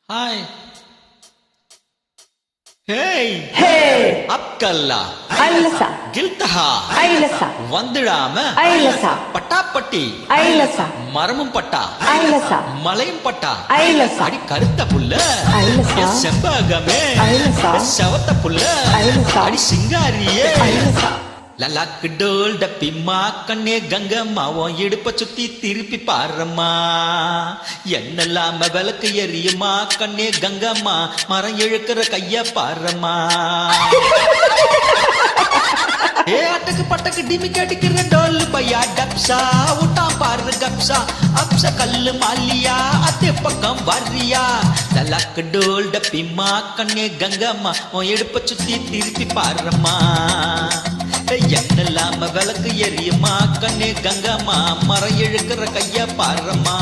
हाय हेय ಅಪ್ಕಲ್ಲ ಐಲಸ ಗಿಲ್ತಹ ಐಲಸ வந்துடாம ஐலசா பட்டாப்பட்டி ஐலச மரமும் பட்டா ஐலச மலையும் பட்டா ஐலச அடி கருத்த புல்ல ஐலசா செம்பகமே ஐலசா செவத்த புல்ல ஐலசா அடி சிங்காரியே ஐலசா லலாக்கு டோல் டப்பிம்மா கண்ணே கங்கம்மா உன் இடுப்ப சுத்தி திருப்பி பாரும்மா என்னெல்லாம விளக்கு எரியுமா கண்ணே கங்கம்மா மரம் இழுக்கிற கைய பாரும்மா ஏ அட்டக்கு பட்டக்கு டிமிக்கு அடிக்கிற டோல் பையா டப்சா விட்டா பாரு கப்சா அப்ச கல்லு மாலியா அத்தே பக்கம் வர்றியா லலாக்கு டோல் டப்பிம்மா கண்ணே கங்கம்மா உன் இடுப்ப சுத்தி திருப்பி பாரும்மா என்னெல்லாம விளக்கு எரியுமா கண்ணே கங்கம்மா மரம் இழுக்கிற கைய பாரும்மா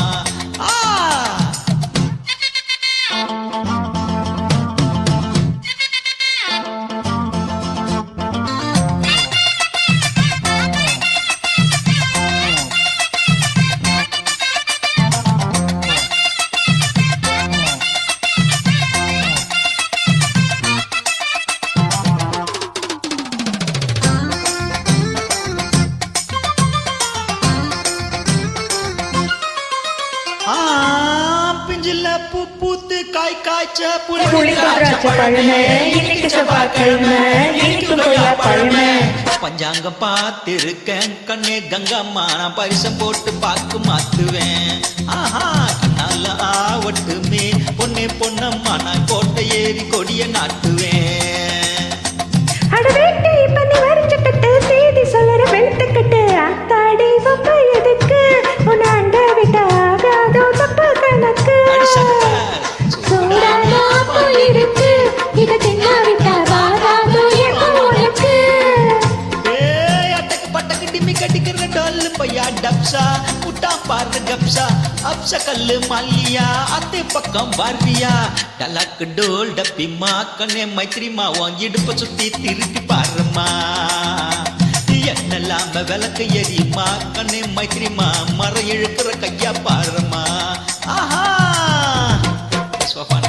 பிஞ்சில பூ பூத்து காய் காய்ச்ச பஞ்சாங்கம் பார்த்திருக்கேன் கண்ணே கங்கம்மா நான் பரிசம் போட்டு பாக்கு மாத்துவேன் ஆஹா கண்ணால ஆவட்டுமே பொண்ணே பொன்னம்மா நான் கோட்டை ஏறி கொடிய நாட்டுவேன் கல்லு மல்லியா அத்தை பக்கம் வர்றியா டலக்கு டோல் டப்பிம்மா கண்ணே மைத்திரிமா உன் இடுப்ப சுத்தி திருப்பி பாருமா என்னெல்லாம விளக்கு எரியுமா கண்ணே மைத்திரிமா மரம் இழுக்கிற கையா பாருமா ஆஹா சோஃபான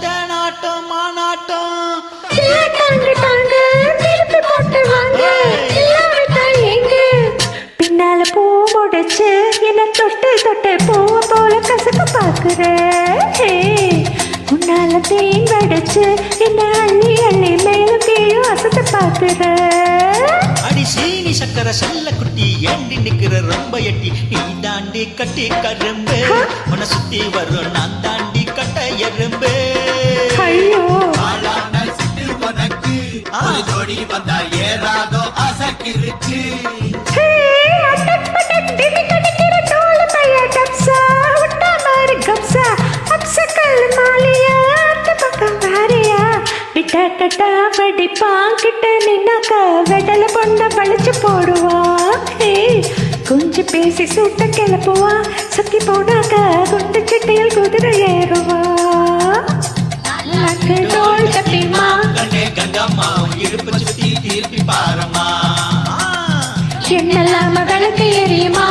தேனாட்டம் மானாட்டம் பின்னால பூ முடிச்சு என்ன தொட்டு தொட்டு பூவ போல கசக்க பாக்குற உன்னால தேன் வடிச்சு என்ன அள்ளி அள்ளி மேலும் கீழும் அசத்த பாக்குற அடி சீனி சக்கர செல்ல குட்டி ஏண்டி நிக்கிற ரொம்ப எட்டி நீ தாண்டி கட்டி கரும்பு உன சுத்தி வரும் நான் தாண்டி கட்ட எறும்பு ஐயோ ஜோடி வந்தா ஏறாதோ அசக்கிருச்சு படிப்பாங்கிட்ட நின்னாக்க வெடல பொண்ண பழிச்சு போடுவா கொஞ்சம் பேசி சூட்ட கிளப்புவா சுத்தி போனாக்க குண்டு சிட்டையில் குதிரை ஏறுவா டோல் டப்பிம்மா கண்ணே கங்கம்மா இடுப்பு சுத்தி திருப்பி பாருமா என்னெல்லாம விளக்கு எரியுமா